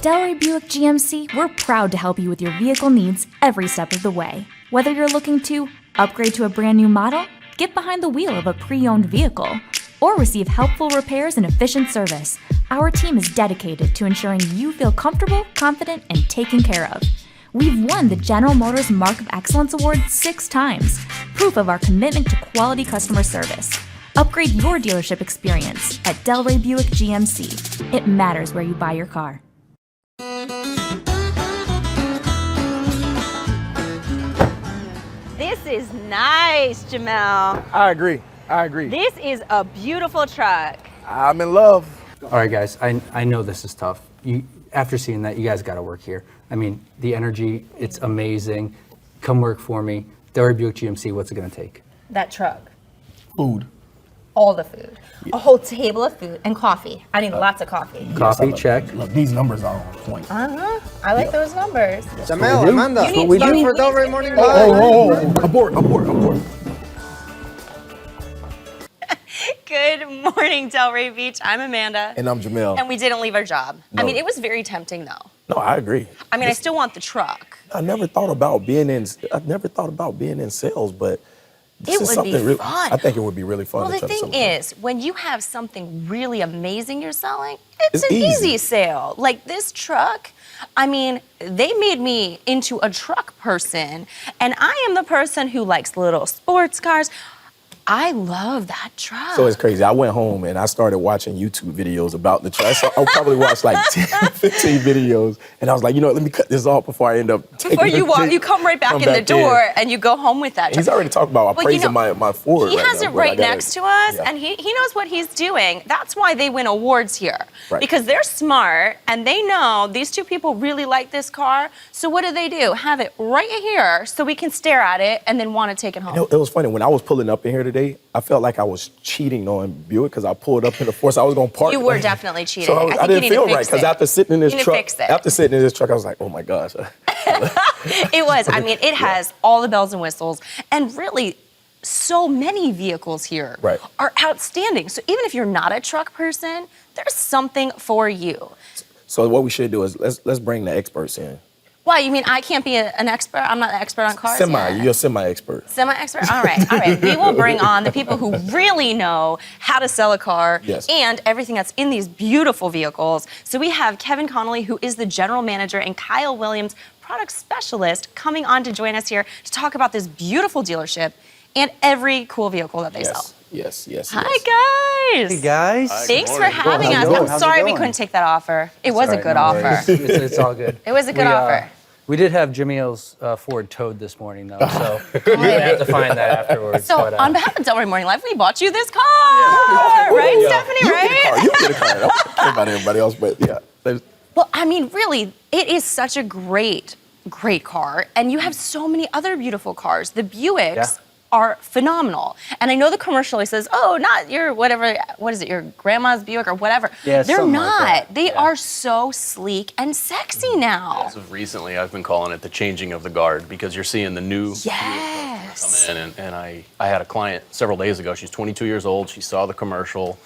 Delray Buick GMC, we're proud to help you with your vehicle needs every step of the way. Whether you're looking to upgrade to a brand new model, get behind the wheel of a pre-owned vehicle, or receive helpful repairs and efficient service, our team is dedicated to ensuring you feel comfortable, confident, and taken care of. We've won the General Motors Mark of Excellence Award 6 times, proof of our commitment to quality customer service. Upgrade your dealership experience at Delray Buick GMC. It matters where you buy your car. This is nice, Jamel. I agree. This is a beautiful truck. I'm in love. All right, guys, I know this is tough. After seeing that, you guys got to work here. I mean, the energy, it's amazing. Come work for me. Delray Buick GMC, what's it going to take? That truck. Food. All the food. Yeah. A whole table of food and coffee. I need lots of coffee. Coffee, check. Look, these numbers are on point. I like those numbers. Jamel, Amanda, that's what we do for Delray Morning Live. Oh, abort. Good morning, Delray Beach. I'm Amanda. And I'm Jamel. And we didn't leave our job. No. I mean, it was very tempting, though. No, I agree. I mean, I still want the truck. I never thought about being in sales, but this is something be really, fun. I think it would be really fun. Well, to the try to thing sell. is, when you have something really amazing you're selling, it's an easy. easy sale. Like this truck, I mean, they made me into a truck person, and I am the person who likes little sports cars. I love that truck. So it's crazy. I went home and I started watching YouTube videos about the truck. So I probably watched like 10, 15 videos. And I was like, let me cut this off before I end up taking Before you walk, you come right back in the door and you go home with that truck. He's already talked about appraising my Ford. He has it right next to us, yeah. and he knows what he's doing. That's why they win awards here. Right. Because they're smart, and they know these two people really like this car. So what do? Have it right here so we can stare at it and then want to take it home. It was funny. When I was pulling up in here today, I felt like I was cheating on Buick because I pulled up in the force. I was going to park. You were definitely cheating. So I didn't feel right because after sitting in this truck, I was like, oh my gosh. It was. I mean, it has all the bells and whistles, and really, so many vehicles here are outstanding. So even if you're not a truck person, there's something for you. So what we should do is let's bring the experts in. Why, you mean I can't be an expert? I'm not an expert on cars yet. You're a semi-expert. Semi-expert? All right. We will bring on the people who really know how to sell a car and everything that's in these beautiful vehicles. So we have Kevin Connolly, who is the general manager, and Kyle Williams, product specialist, coming on to join us here to talk about this beautiful dealership and every cool vehicle that they sell. Yes. Hi, guys. Hey, guys. Thanks for having us. I'm sorry we couldn't take that offer. It was a good offer. It's all good. It was a good offer. We did have Jamil's Ford towed this morning, though, so you're going to have to find that afterwards. So on behalf of Delray Morning Live, we bought you this car, right, Stephanie, right? You get a car. I don't care about everybody else, but yeah. Well, I mean, really, it is such a great car, and you have so many other beautiful cars. The Buicks are phenomenal. And I know the commercial, he says, oh, not your whatever, what is it, your grandma's Buick or whatever. Yeah, they're not. Like they are so sleek and sexy now. As of recently, I've been calling it the changing of the guard because you're seeing the new Yes. come in. And I had a client several days ago. She's 22 years old. She saw the commercial.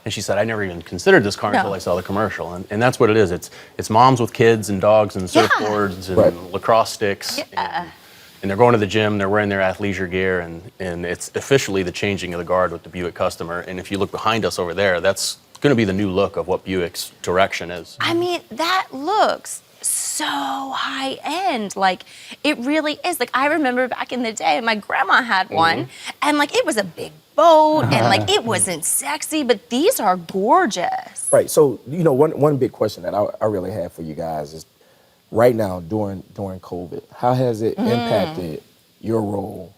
And she said, I never even considered this car until I saw the commercial. And that's what it is. It's moms with kids and dogs and surfboards and lacrosse sticks. And they're going to the gym, they're wearing their athleisure gear, and it's officially the changing of the guard with the Buick customer. And if you look behind us over there, that's going to be the new look of what Buick's direction is. I mean, that looks so high end. Like, it really is. Like, I remember back in the day, my grandma had one, and like, it was a big boat, and like, it wasn't sexy, but these are gorgeous. Right. So, one big question that I really have for you guys is, right now, during COVID, how has it impacted your role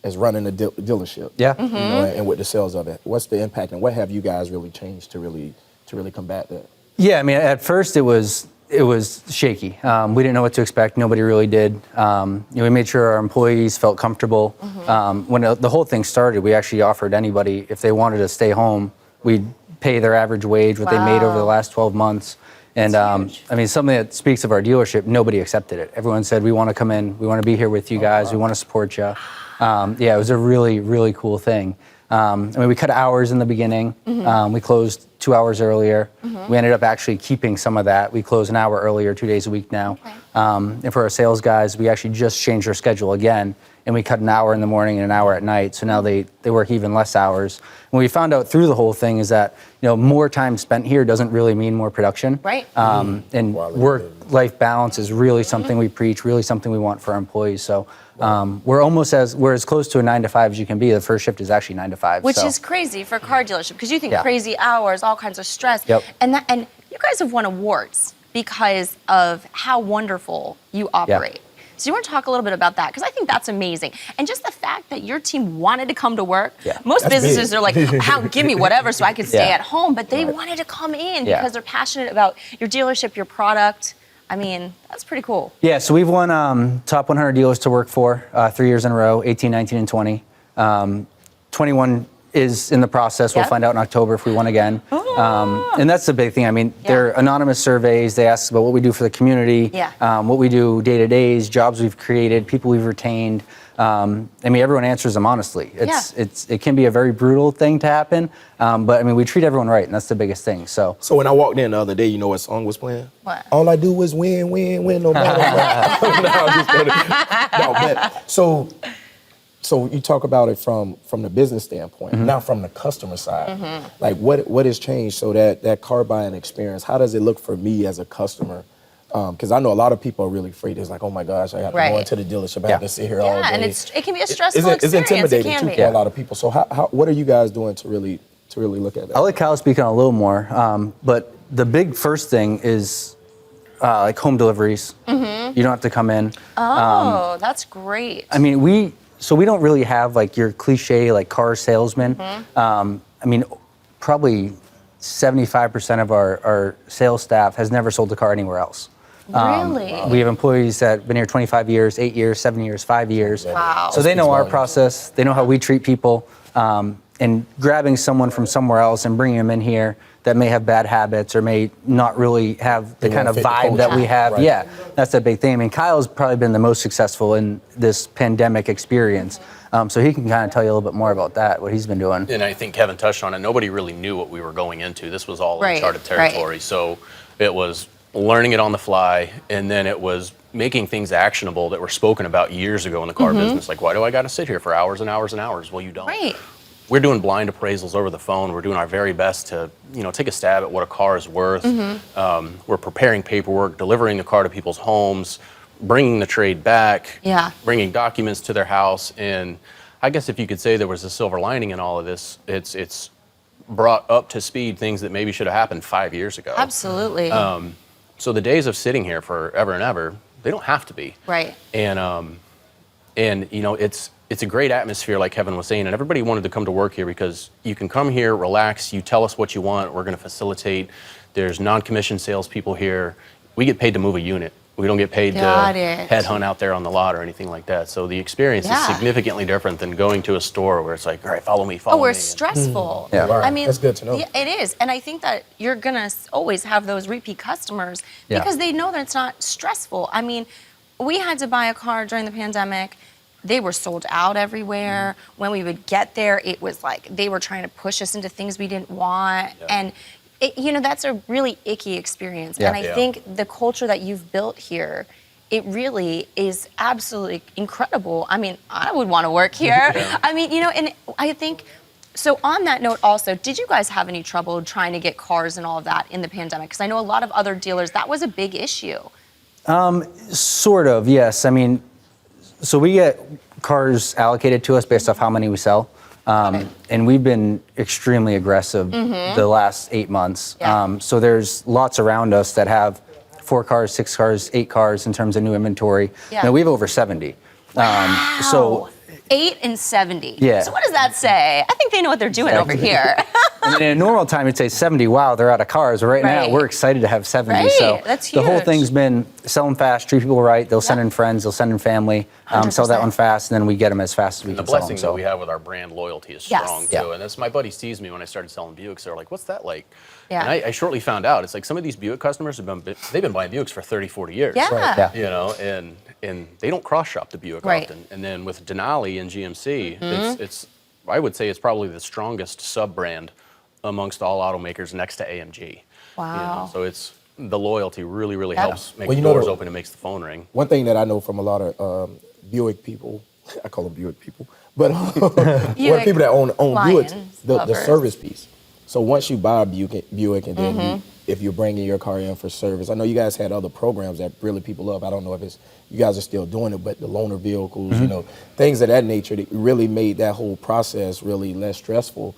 as running a dealership? Yeah. And with the sales of it, what's the impact, and what have you guys really changed to really combat that? Yeah, I mean, at first it was shaky. We didn't know what to expect. Nobody really did. We made sure our employees felt comfortable. When the whole thing started, we actually offered anybody, if they wanted to stay home, we'd pay their average wage, what they made over the last 12 months. And I mean, something that speaks of our dealership, nobody accepted it. Everyone said, we want to come in, we want to be here with you guys, we want to support you. Yeah, it was a really, really cool thing. I mean, we cut hours in the beginning. We closed 2 hours earlier. We ended up actually keeping some of that. We close an hour earlier, 2 days a week now. Okay. And for our sales guys, we actually just changed our schedule again, and we cut an hour in the morning and an hour at night. So now they work even less hours. And what we found out through the whole thing is that, more time spent here doesn't really mean more production. Right. And work-life balance is really something we preach, really something we want for our employees. So we're as close to a 9 to 5 as you can be. The first shift is actually 9 to 5. Which is crazy for a car dealership because you think Yeah. crazy hours, all kinds of stress. Yep. And you guys have won awards because of how wonderful you operate. So you want to talk a little bit about that because I think that's amazing. And just the fact that your team wanted to come to work. Yeah. Most That's businesses big. are like, give me whatever so I can stay Yeah. at home. But they wanted to come in Yeah. because they're passionate about your dealership, your product. I mean, that's pretty cool. Yeah, so we've won top 100 dealers to work for 3 years in a row, 18, 19, and 20. 21 is in the process. We'll Yep. find out in October if we won again. And that's the big thing. I mean, Yeah. they're anonymous surveys. They ask about what we do for the community, Yeah. what we do day to days, jobs we've created, people we've retained. I mean, everyone answers them honestly. It can be a very brutal thing to happen, but I mean, we treat everyone right, and that's the biggest thing. So when I walked in the other day, you know what song was playing? What? All I do is win, win, win, no matter what. No, I'm just kidding. No, but so you talk about it from the business standpoint, not from the customer side. Like what has changed so that car buying experience, how does it look for me as a customer? Because I know a lot of people are really afraid. It's like, oh my gosh, I have to go into the dealership. I have to sit here all day. And it can be a stressful It's experience. intimidating It too can for a lot of people. So how what are you guys doing to really look at that? I'll let Kyle speak on it a little more, but the big first thing is like home deliveries. You don't have to come in. Oh, that's great. I mean, we don't really have like your cliche like car salesman. I mean, probably 75% of our sales staff has never sold a car anywhere else. Really? We have employees that have been here 25 years, 8 years, 7 years, 5 years. Wow. So they know our volumes. process. They know how we treat people. And grabbing someone from somewhere else and bringing them in here that may have bad habits or may not really have the They kind won't of fit the vibe that culture. we have. Right. Yeah, that's a big thing. I mean, Kyle's probably been the most successful in this pandemic experience. So he can kind of tell you a little bit more about that, what he's been doing. And I think Kevin touched on it. Nobody really knew what we were going into. This was all Right, uncharted territory. right. So it was learning it on the fly, and then it was making things actionable that were spoken about years ago in the car business. Like, why do I got to sit here for hours and hours and hours? Well, you don't. Right. We're doing blind appraisals over the phone. We're doing our very best to, take a stab at what a car is worth. We're preparing paperwork, delivering the car to people's homes, bringing the trade back, bringing documents to their house. And I guess if you could say there was a silver lining in all of this, it's brought up to speed things that maybe should have happened 5 years ago. Absolutely. So the days of sitting here forever and ever, they don't have to be. Right. And it's a great atmosphere, like Kevin was saying, and everybody wanted to come to work here because you can come here, relax, you tell us what you want, we're going to facilitate. There's non-commissioned salespeople here. We get paid to move a unit. We don't get paid to headhunt out there on the lot or anything like that. So the experience is significantly different than going to a store where it's like, all right, follow me, follow me. Where it's stressful. Yeah. I mean, That's good to know. Yeah, it is. And I think that you're going to always have those repeat customers because they know that it's not stressful. I mean, we had to buy a car during the pandemic. They were sold out everywhere. When we would get there, it was like they were trying to push us into things we didn't want. And, that's a really icky experience. And I think the culture that you've built here, it really is absolutely incredible. I mean, I would want to work here. I mean, and I think, so on that note also, did you guys have any trouble trying to get cars and all of that in the pandemic? Because I know a lot of other dealers, that was a big issue. Sort of, yes. I mean, so we get cars allocated to us based off how many we sell. And we've been extremely aggressive the last 8 months. So there's lots around us that have 4 cars, 6 cars, 8 cars in terms of new inventory. Now we have over 70. Wow. So 8 and 70. Yeah. So what does that say? I think they know what they're doing over here. I mean, in a normal time, you'd say 70, wow, they're out of cars. But right now, we're excited to have 70. Right, So that's the whole huge. thing's been sell them fast, treat people right. They'll send in friends, they'll send in family, sell that 100%. one fast, and then we get them as fast as we The can sell them. blessing So that we have with our brand loyalty is Yes. strong too. Yeah. And that's my buddies teased me when I started selling Buicks. They're like, "What's that like?" Yeah. And I shortly found out it's like some of these Buick customers they've been buying Buicks for 30, 40 years. Yeah. Yeah. And they don't cross shop the Buick Right. often. And then with Denali and GMC, it's I would say it's probably the strongest sub brand amongst all automakers next to AMG. Wow. So it's the loyalty really helps make Well, the doors open and makes the phone ring. One thing that I know from a lot of Buick people, I call them Buick people, but one people that own Buicks, the service piece. So once you buy a Buick and then if you're bringing your car in for service, I know you guys had other programs that really people love. I don't know if it's you guys are still doing it, but the loaner vehicles, you know, things of that nature that really made that whole process really less stressful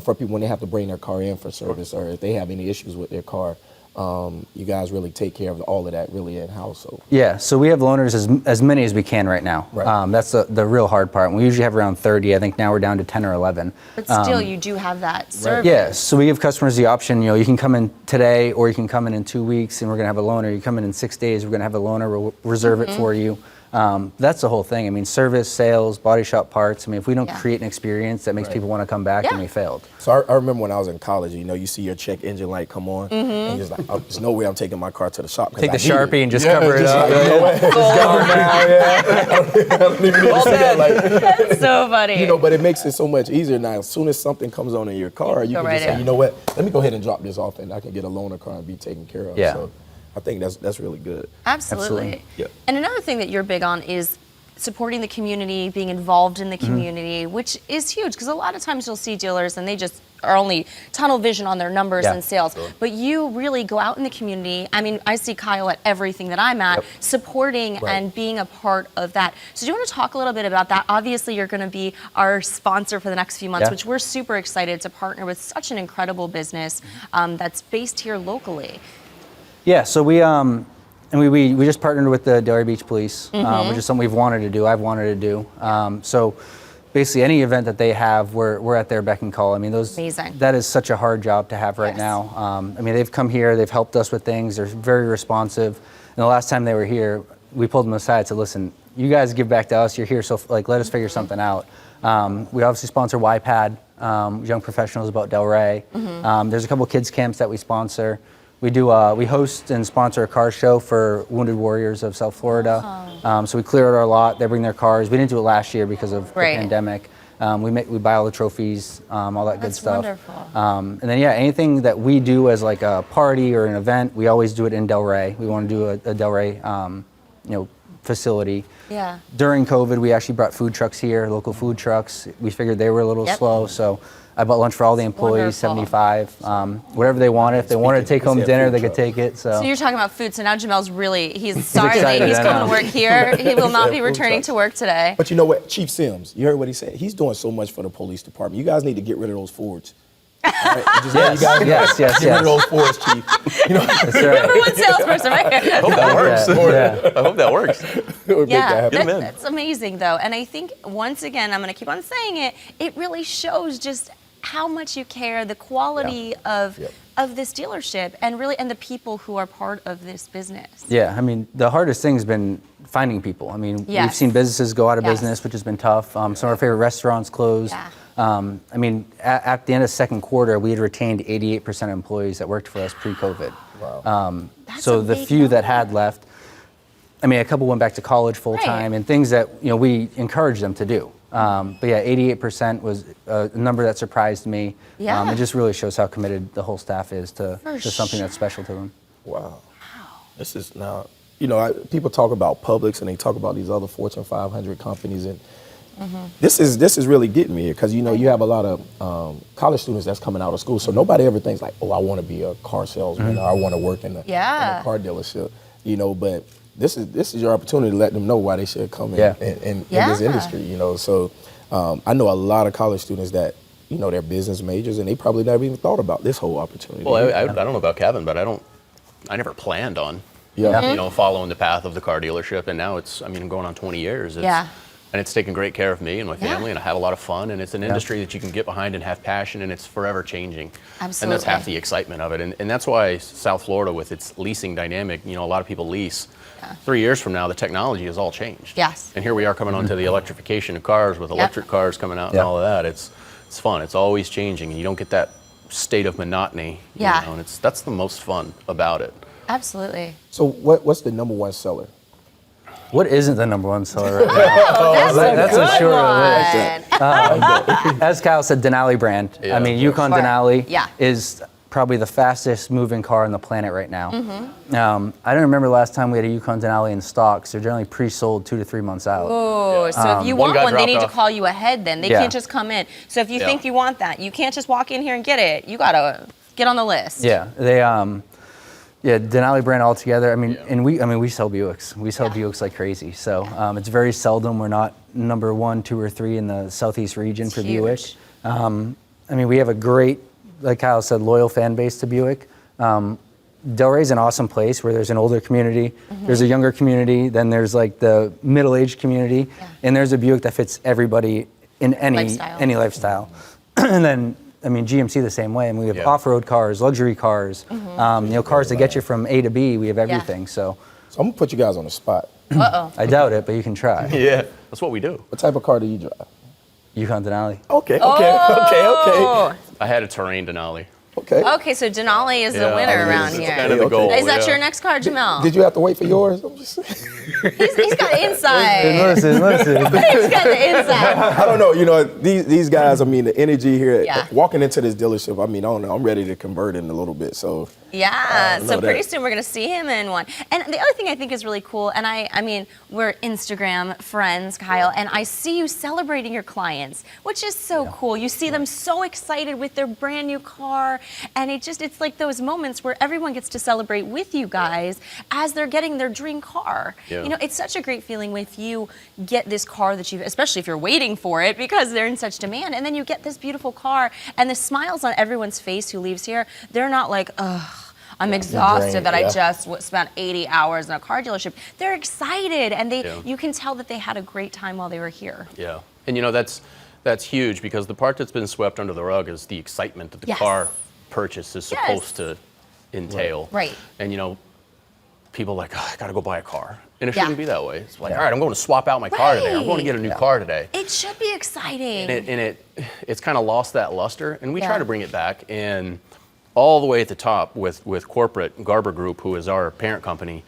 for people when they have to bring their car in for service or if they have any issues with their car. You guys really take care of all of that really in-house. So. Yeah, so we have loaners as many as we can right now. Right. That's the real hard part. We usually have around 30. I think now we're down to 10 or 11. But still, you do have that service. Yeah, so we give customers the option, you can come in today or you can come in 2 weeks and we're gonna have a loaner. You come in 6 days, we're gonna have a loaner, we'll reserve it for you. That's the whole thing. I mean, service, sales, body shop parts. I mean, if we don't create an experience that makes people want to come back, then we failed. So I remember when I was in college, you see your check engine light come on, and you're just like, there's no way I'm taking my car to the shop. Take the Sharpie and just cover it up. I don't even need to see that. Like, That's so funny. but it makes it so much easier now. As soon as something comes on in your car, you can just say, you know what, let me go ahead and drop this off, and I can get a loaner car and be taken care of. Yeah. So I think that's really good. Absolutely. Yeah. And another thing that you're big on is supporting the community, being involved in the community, which is huge because a lot of times you'll see dealers and they just are only tunnel vision on their numbers and sales. Sure. But you really go out in the community. I mean, I see Kyle at everything that I'm at, supporting and being a part of that. So do you want to talk a little bit about that? Obviously, you're going to be our sponsor for the next few months, which we're super excited to partner with such an incredible business that's based here locally. Yeah, so we just partnered with the Delray Beach Police, which is something we've wanted to do. I've wanted to do. So basically, any event that they have, we're at their beck and call. I mean, that is such a hard job to have right now. I mean, they've come here, they've helped us with things. They're very responsive. And the last time they were here, we pulled them aside and said, "Listen, you guys give back to us. You're here, so let us figure something out." We obviously sponsor YPAD, Young Professionals About Delray. There's a couple of kids camps that we sponsor. We host and sponsor a car show for Wounded Warriors of South Florida. So we clear out our lot. They bring their cars. We didn't do it last year because of the pandemic. We buy all the trophies, all that good stuff. That's wonderful. And then anything that we do as like a party or an event, we always do it in Delray. We want to do a Delray, facility. Yeah. During COVID, we actually brought food trucks here, local food trucks. We figured they were a little slow, so I bought lunch for all the employees, 75. Whatever they wanted. If they wanted to take home dinner, they could take it. So you're talking about food. So now Jamel's he's sorry that he's coming to work here. He will not be returning to work today. But you know what? Chief Sims, you heard what he said? He's doing so much for the police department. You guys need to get rid of those Fords. Right? Yes. Get rid of those Fords, Chief. That's right. Number one salesperson right here. I hope that works. I hope that works. That's amazing though. And I think once again, I'm going to keep on saying it, it really shows just how much you care, the quality of this dealership and the people who are part of this business. Yeah, I mean, the hardest thing has been finding people. I mean, we've seen businesses go out of business, which has been tough. Some of our favorite restaurants closed. I mean, at the end of second quarter, we had retained 88% of employees that worked for us pre-COVID. Wow. So the few that had left, I mean, a couple went back to college full-time and things that, we encouraged them to do. But 88% was a number that surprised me. It just really shows how committed the whole staff is to something that's special to them. Wow. This is now, people talk about Publix and they talk about these other Fortune 500 companies, and this is really getting me here because you have a lot of college students that's coming out of school, so nobody ever thinks like, oh, I want to be a car salesman or I want to work in a car dealership, but this is your opportunity to let them know why they should come in this industry, So I know a lot of college students that, they're business majors and they probably never even thought about this whole opportunity. Well, I don't know about Kevin, but I never planned on, following the path of the car dealership. And now I'm going on 20 years. And it's taken great care of me and my family, and I have a lot of fun. And it's an industry that you can get behind and have passion, and it's forever changing. Absolutely. And that's half the excitement of it. And that's why South Florida, with its leasing dynamic, a lot of people lease. 3 years from now, the technology has all changed. Yes. And here we are coming on to the electrification of cars with electric cars coming out and all of that. It's fun. It's always changing, and you don't get that state of monotony. And that's the most fun about it. Absolutely. So what's the number one seller? What isn't the #1 seller right now? Oh, that's a short one. As Kyle said, Denali brand. Yeah. I mean, Yukon Sure. Denali Yeah. is probably the fastest moving car on the planet right now. I don't remember the last time we had a Yukon Denali in stock, so they're generally pre-sold 2 to 3 months out. Oh, so if you One want guy one, they dropped need to off. call you ahead then. They Yeah. can't just come in. So if you Yeah. think you want that, you can't just walk in here and get it. You gotta get on the list. Yeah, they Denali brand altogether. I mean, and we sell Buicks. We sell Buicks like crazy. So it's very seldom we're not #1, 2, or 3 in the Southeast region for huge. Buick. I mean, we have a great, like Kyle said, loyal fan base to Buick. Delray's an awesome place where there's an older community, there's a younger community, then there's like the middle-aged community, and there's a Buick that fits everybody in any lifestyle. And then, I mean, GMC the same way. I mean, we have off-road cars, luxury cars, cars that get you from A to B. We have everything. So So I'm gonna put you guys on the spot. I doubt it, but you can try. Yeah, that's what we do. What type of car do you drive? Yukon Denali. Okay. Oh. I had a terrain Denali. Okay. Okay, so Denali is the winner around It's here. kind of the Okay. goal. Is that yeah. your next car, Jamel? Did you have to wait for yours? I'm just saying. He's got insight. Listen. He's got the insight. I don't know. You know, these guys. I mean, the energy here. Yeah. Walking into this dealership. I mean, I don't know. I'm ready to convert in a little bit. So. Yeah, so know pretty that. soon we're gonna see him in one. And the other thing I think is really cool, and I mean, we're Instagram friends, Kyle, and I see you celebrating your clients, which is so cool. You see them so excited with their brand new car, and it's like those moments where everyone gets to celebrate with you guys as they're getting their dream car. Yeah. You know, it's such a great feeling if you get this car that you, especially if you're waiting for it because they're in such demand, and then you get this beautiful car, and the smiles on everyone's face who leaves here, they're not like, ugh, I'm exhausted that I just spent 80 hours in a car dealership. They're excited, and you can tell that they had a great time while they were here. Yeah, and that's huge because the part that's been swept under the rug is the excitement that the Yes. car purchase is supposed to entail. Right. And people are like, oh, I gotta go buy a car. And it Yeah. shouldn't be that way. It's like, all right, I'm going to swap out my car today. I'm going to get a new car today. It should be exciting. And it's kind of lost that luster, and we Yeah. try to bring it back. And all the way at the top with corporate Garber Group, who is our parent company,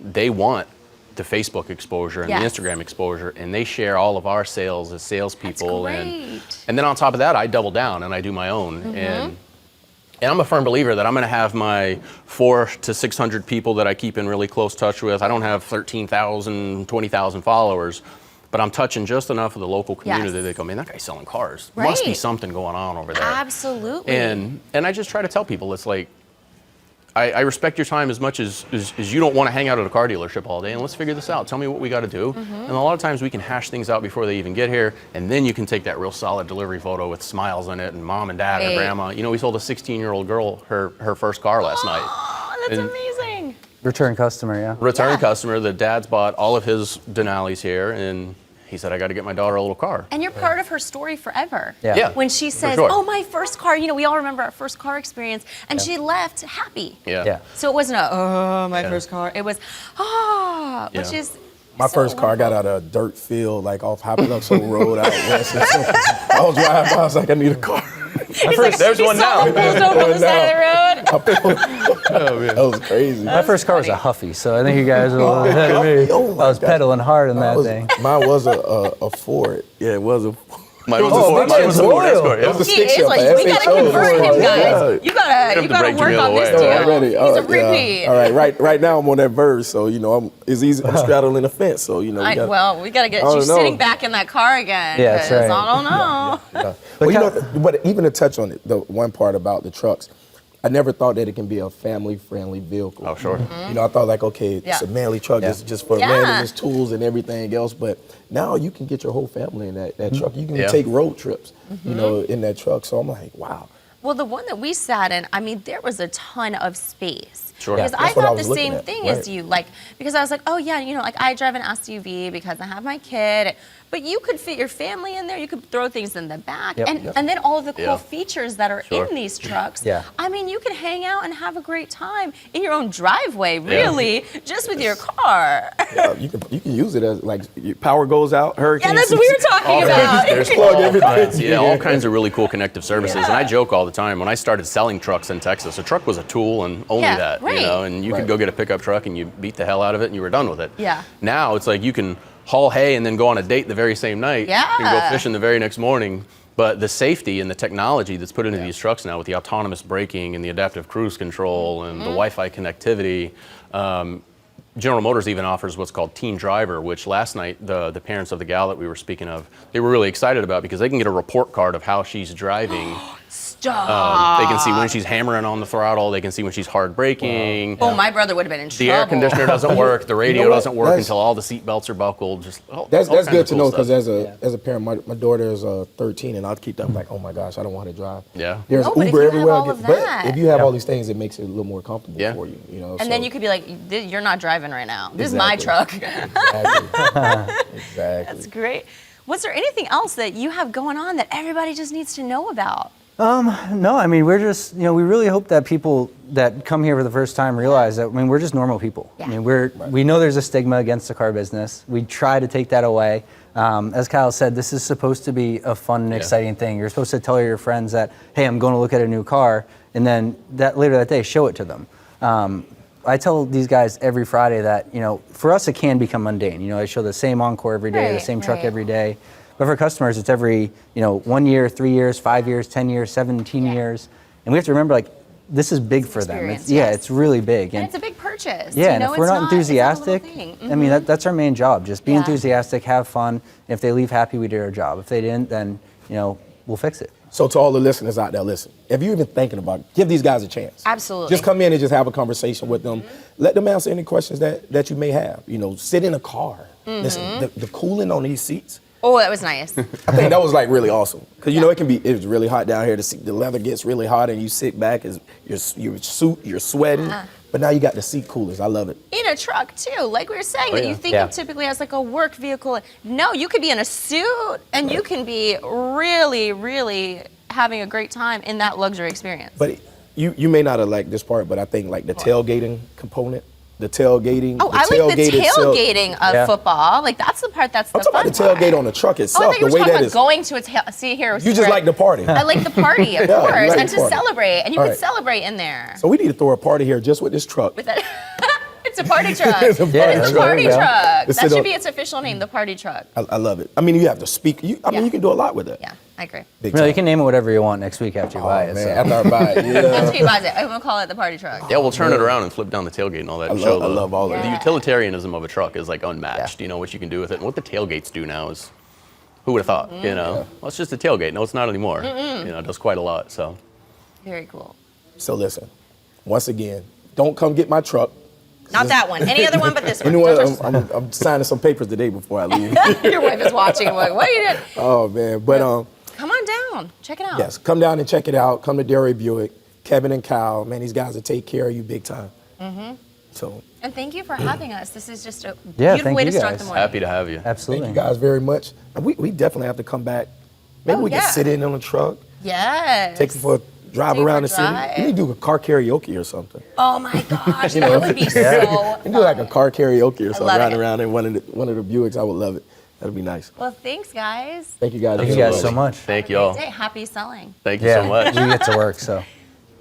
they want the Facebook exposure and Yes. the Instagram exposure, and they share all of our sales as salespeople. That's And great. then on top of that, I double down and I do my own. And I'm a firm believer that I'm going to have my 400 to 600 people that I keep in really close touch with. I don't have 13,000, 20,000 followers, but I'm touching just enough of the local community that they go, man, that guy's selling cars. Must be Right. something going on over there. Absolutely. And I just try to tell people, it's like, I respect your time as much as you don't want to hang out at a car dealership all day, and let's figure this out. Tell me what we got to do. And a lot of times we can hash things out before they even get here, and then you can take that real solid delivery photo with smiles on it, and mom and dad and Right. grandma. We sold a 16-year-old girl her first car last night. Oh, that's And- amazing. Return customer, yeah. Return customer, the dad's bought all of his Denalis here, and he said, I got to get my daughter a little car. And you're part of her story forever. Yeah. Yeah. When she says, sure. oh, my first car, we all remember our first car experience, and she left happy. Yeah. So it wasn't my first car. It was, which Yeah. is My so first car got wonderful. out of a dirt field, like off Happy-Luxo Road out west. And so I was driving by, I was like, I need a car. There's one now. Pulled over on the side of the road. That was crazy. My first car was a Huffy, so I think you guys are a little ahead of me. Oh my I was God. pedaling hard on that thing. Mine was a Ford. Yeah, it was a. Mine was Oh, a Ford. big Mine was a Ford loyal. Escort. It was a He stick is shift. like, we gotta SHO. convert him, guys. Yeah. You have gotta to break work your on deal this away. deal. Already. He's Oh, a repeat. yeah. All right. Right now I'm on that verge, so it's easy. I'm straddling the fence, so we got. Well, we gotta get I you don't know. sitting back in that car again. Yeah, that's 'cause right. I don't know. Well, but even to touch on it, the one part about the trucks, I never thought that it can be a family-friendly vehicle. Oh, sure. I thought like, okay, it's Yeah. a manly truck. Yeah. It's just for Yeah. man and his tools and everything else. But now you can get your whole family in that truck. You can Yeah. take road trips, in that truck. So I'm like, wow. Well, the one that we sat in, there was a ton of space. Sure. Because Yeah, I that's what I thought was the looking same at, thing right. as you, because I was like, oh yeah, I drive an SUV because I have my kid, but you could fit your family in there. You could throw things in the back, Yep. and then all of the cool Yeah. features that are Sure. in these trucks. Yeah. You could hang out and have a great time in your own driveway, really, just with your car. You can use it as like your power goes out, hurricane. Yeah, that's what we were talking about. Just plug everything. All kinds of really cool connective services. And I joke all the time. When I started selling trucks in Texas, a truck was a tool and only Yeah, that, right. you know, and you could go get a pickup truck and you beat the hell out of it and you were done with it. Yeah. Now it's like you can haul hay and then go on a date the very same night. Yeah. You can go fishing the very next morning. But the safety and the technology that's put into these trucks now with the autonomous braking and the adaptive cruise control and the Wi-Fi connectivity, General Motors even offers what's called Teen Driver, which last night the parents of the gal that we were speaking of, they were really excited about because they can get a report card of how she's driving. Stop. They can see when she's hammering on the throttle. They can see when she's hard braking. Oh, my brother would have been in trouble. The air conditioner doesn't work. The radio what? doesn't work That's- until all the seat belts are buckled. That's kinds good of to cool know stuff. because as a parent, my daughter is 13, and I'll keep them like, oh my gosh, I don't want to drive. Yeah. There's No, but if Uber you have everywhere, all of but that- if you have all these things, it makes it a little more comfortable Yeah. for you. You know, And then you could be like, you're not driving right now. This is my truck. Exactly. That's great. Was there anything else that you have going on that everybody just needs to know about? No, I mean, we're just, we really hope that people that come here for the first time realize that, we're just normal people. Yeah. I mean, we know there's a stigma against the car business. We try to take that away. As Kyle said, this is supposed to be a fun and exciting thing. You're supposed to tell your friends that, hey, I'm going to look at a new car, and then later that day, show it to them. I tell these guys every Friday that, for us, it can become mundane. I show the same Encore every day, the Right, same truck right. every day. But for customers, it's every, 1 year, 3 years, 5 years, 10 years, 17 years. And we have to remember, this is big for them. experience, It's, yes. it's really big. And it's a big purchase. yeah, and if we're it's not enthusiastic, it's not a little thing. I mean, that's our main job. Just be Yeah. enthusiastic, have fun. And if they leave happy, we did our job. If they didn't, then, we'll fix it. So to all the listeners out there, listen, if you're even thinking about it, give these guys a chance. Absolutely. Just come in and just have a conversation with them. Let them answer any questions that you may have. Sit in a car. Listen, the cooling on these seats, Oh, that was nice. I think that was like really awesome. Because it's really hot down here. The leather gets really hot and you sit back, you're sweating. But now you got the seat coolers. I love it. In a truck too, like we were saying, that yeah. you think Yeah. of typically as like a work vehicle. No, you could be in a suit and you can be really, really having a great time in that luxury experience. But you may not have liked this part, but I think like the tailgating component, the tailgating. Oh, the I like the itself- tailgating of Yeah. football. Like that's the part that's I'm the talking fun about the part. tailgate on the truck Oh, I itself. thought you were the way talking that about is. going to a see here. You just like the party. I like the party, of Yeah, you course, like and the to party. celebrate. And you All can right. celebrate in there. So we need to throw a party here just with this truck. With that, it's a party truck. It's a party That is the truck, party yeah. truck. Let's That sit should on- be its official name, the party truck. I love it. I mean, you have to speak. You can do a lot with it. Yeah, I agree. Big You time. can name it whatever you want next week after you Oh, buy it. man, so. after I buy it, yeah. That's what he buys it. I'm gonna call it the party truck. Yeah, we'll turn it around and flip down the tailgate and all that. I and love- show I love all of the it. utilitarianism of a truck is like unmatched. What you can do with it, and what the tailgates do now is, who would have thought? Well, it's just a tailgate. No, it's not anymore. It does quite a lot. So. Very cool. So listen, once again, don't come get my truck. Not that one. Any other one but this one. Anyway, Don't I'm signing some papers today before I leave. touch- Your wife is watching. Like, what are you doing? Oh man, but Come on down. Check it out. yes, come down and check it out. Come to Delray Buick, Kevin and Kyle. Man, these guys will take care of you big time. So And thank you for having us. This is just a Yeah, beautiful thank way you to start guys. the morning. Happy to have you. Absolutely. thank you guys very much. And we definitely have to come back. Maybe Oh, we yeah. can sit in on the truck, Yes. take you for a drive Take around a the city. drive. We need to do a car karaoke or something. Oh my gosh, that would be so We can do like a fun. car karaoke or something, love riding it. around in one of the Buicks. I would love it. That'd be nice. Well, thanks, guys. Thank you guys. Thank you guys so much. Thank you Great all. day. Happy selling. Thank you so much. we get to work, so.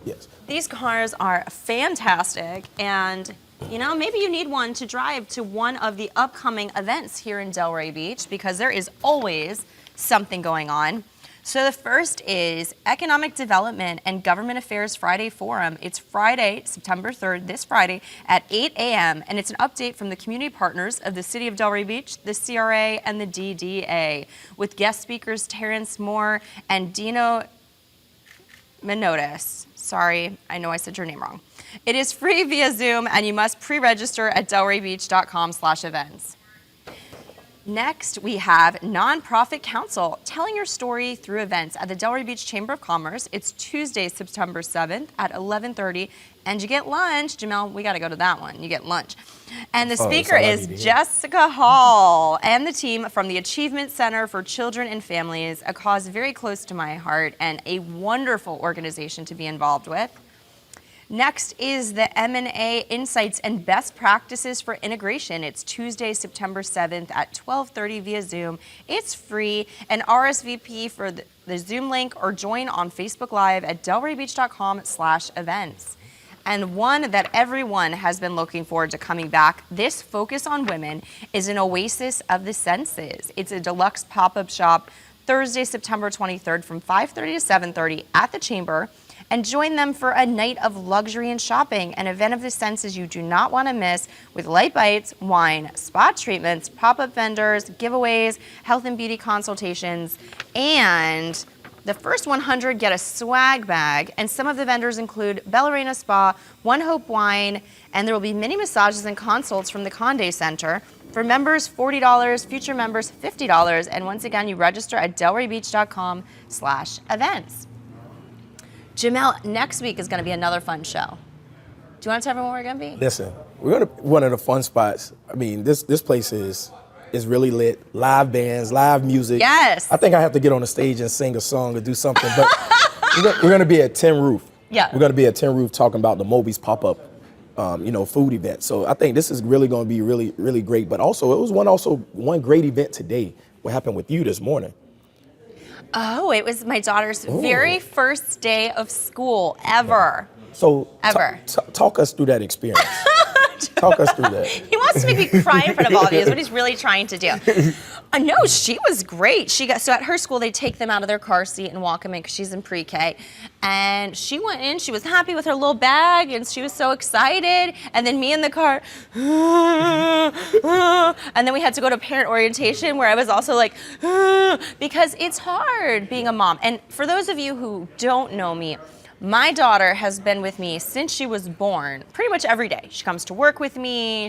Yes. These cars are fantastic, and maybe you need one to drive to one of the upcoming events here in Delray Beach, because there is always something going on. So the first is Economic Development and Government Affairs Friday Forum. It's Friday, September 3rd, this Friday at 8 a.m., and it's an update from the community partners of the City of Delray Beach, the CRA, and the DDA, with guest speakers Terrence Moore and Dino Menotis. Sorry, I know I said your name wrong. It is free via Zoom, and you must pre-register at delraybeach.com/events. Next, we have Nonprofit Council, telling your story through events at the Delray Beach Chamber of Commerce. It's Tuesday, September 7th at 11:30, and you get lunch. Jamel, we got to go to that one. You get lunch. And the that's speaker all I is need to hear. Jessica Hall and the team from the Achievement Center for Children and Families, a cause very close to my heart and a wonderful organization to be involved with. Next is the M&A Insights and Best Practices for Integration. It's Tuesday, September 7th at 12:30 via Zoom. It's free, and RSVP for the Zoom link or join on Facebook Live at delraybeach.com/events. And one that everyone has been looking forward to coming back, this Focus on Women is an oasis of the senses. It's a deluxe pop-up shop Thursday, September 23rd from 5:30 to 7:30 at the Chamber. And join them for a night of luxury and shopping, an event of the senses you do not want to miss, with light bites, wine, spa treatments, pop-up vendors, giveaways, health and beauty consultations, and the first 100 get a swag bag, and some of the vendors include Bellarina Spa, One Hope Wine, and there will be mini massages and consults from the Condé Center. For members, $40, future members, $50, and once again, you register at delraybeach.com/events. Jamel, next week is going to be another fun show. Do you want to tell everyone where we're going to be? Listen, we're going to one of the fun spots. I mean, this place is really lit. Live bands, live music. Yes. I think I have to get on the stage and sing a song or do something. But we're going to be at Tin Roof. Yeah. We're going to be at Tin Roof talking about the Moby's pop-up, food event. So I think this is really going to be really, really great. But also, it was one great event today. What happened with you this morning? Oh, it was my daughter's very first day of school ever. So Ever. Talk us through that experience. Talk us through that. He wants to make me cry in front of all of you is what he's really trying to do. No, she was great. So at her school, they take them out of their car seat and walk them in because she's in pre-K. And she went in, she was happy with her little bag and she was so excited. And then me in the car, and then we had to go to parent orientation where I was also like, because it's hard being a mom. And for those of you who don't know me, my daughter has been with me since she was born, pretty much every day. She comes to work with me.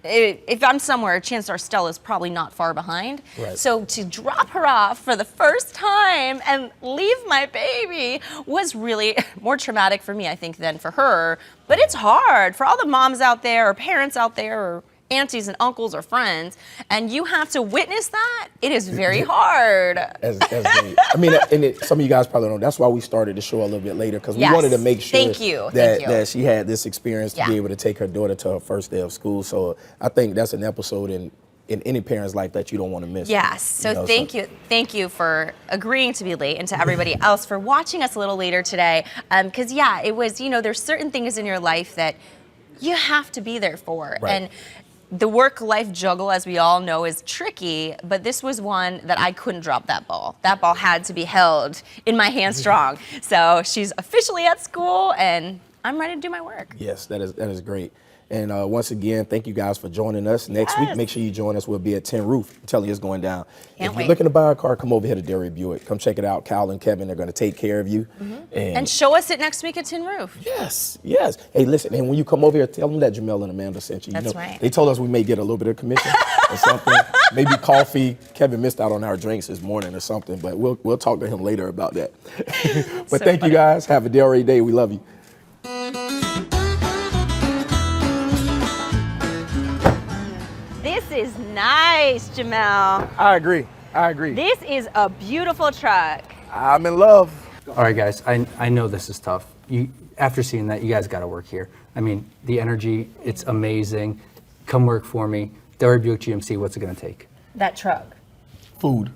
If I'm somewhere, chances are Stella's probably not far behind. Right. So to drop her off for the first time and leave my baby was really more traumatic for me, I think, than for her. But it's hard for all the moms out there or parents out there or aunties and uncles or friends, and you have to witness that. It is very hard. As great. I mean, some of you guys probably don't know. That's why we started the show a little bit later, because we wanted to make sure that she had this experience to be able to take her daughter to her first day of school. So I think that's an episode in any parent's life that you don't want to miss. Yes. So thank you for agreeing to be late, and to everybody else for watching us a little later today. Because it was, there's certain things in your life that you have to be there for. Right. And the work-life juggle, as we all know, is tricky, but this was one that I couldn't drop that ball. That ball had to be held in my hand strong. So she's officially at school, and I'm ready to do my work. Yes, that is great. And once again, thank you guys for joining us. Next week, make sure you join us. We'll be at Tin Roof. I'm telling you, it's going down. If you're looking to buy a car, come over here to Delray Buick. Come check it out. Kyle and Kevin are going to take care of you. And show us it next week at Tin Roof. Yes. Hey, listen, and when you come over here, tell them that Jamel and Amanda sent you. That's right. They told us we may get a little bit of commission or something. Maybe coffee. Kevin missed out on our drinks this morning or something, but we'll talk to him later about that. But thank you guys. Have a Delray day. We love you. This is nice, Jamel. I agree. This is a beautiful truck. I'm in love. All right, guys, I know this is tough. After seeing that, you guys got to work here. I mean, the energy, it's amazing. Come work for me. Delray Buick GMC, what's it going to take? That truck. Food.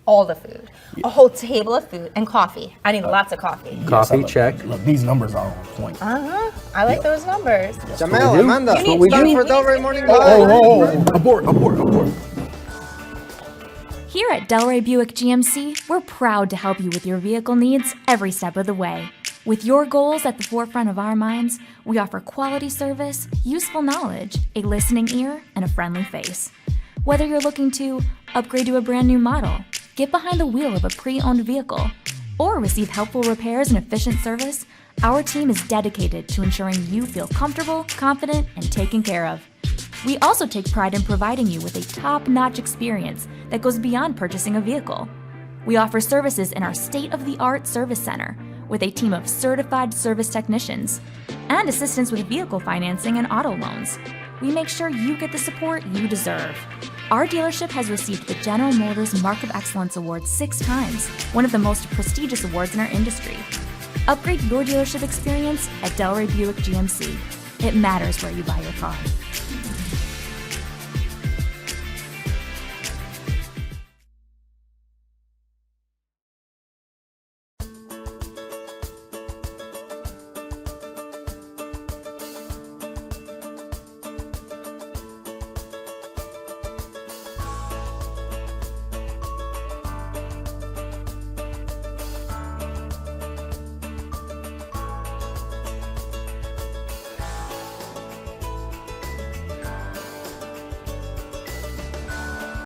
All the food. A whole table of food and coffee. I need lots of coffee. Coffee, check. Look, these numbers are on point. I like those numbers. Jamel, Amanda, You need time to- for Delray Morning Live. Oh, abort. Here at Delray Buick GMC, we're proud to help you with your vehicle needs every step of the way. With your goals at the forefront of our minds, we offer quality service, useful knowledge, a listening ear, and a friendly face. Whether you're looking to upgrade to a brand new model, get behind the wheel of a pre-owned vehicle, or receive helpful repairs and efficient service, our team is dedicated to ensuring you feel comfortable, confident, and taken care of. We also take pride in providing you with a top-notch experience that goes beyond purchasing a vehicle. We offer services in our state-of-the-art service center with a team of certified service technicians and assistance with vehicle financing and auto loans. We make sure you get the support you deserve. Our dealership has received the General Motors Mark of Excellence Award 6 times, one of the most prestigious awards in our industry. Upgrade your dealership experience at Delray Buick GMC. It matters where you buy your car.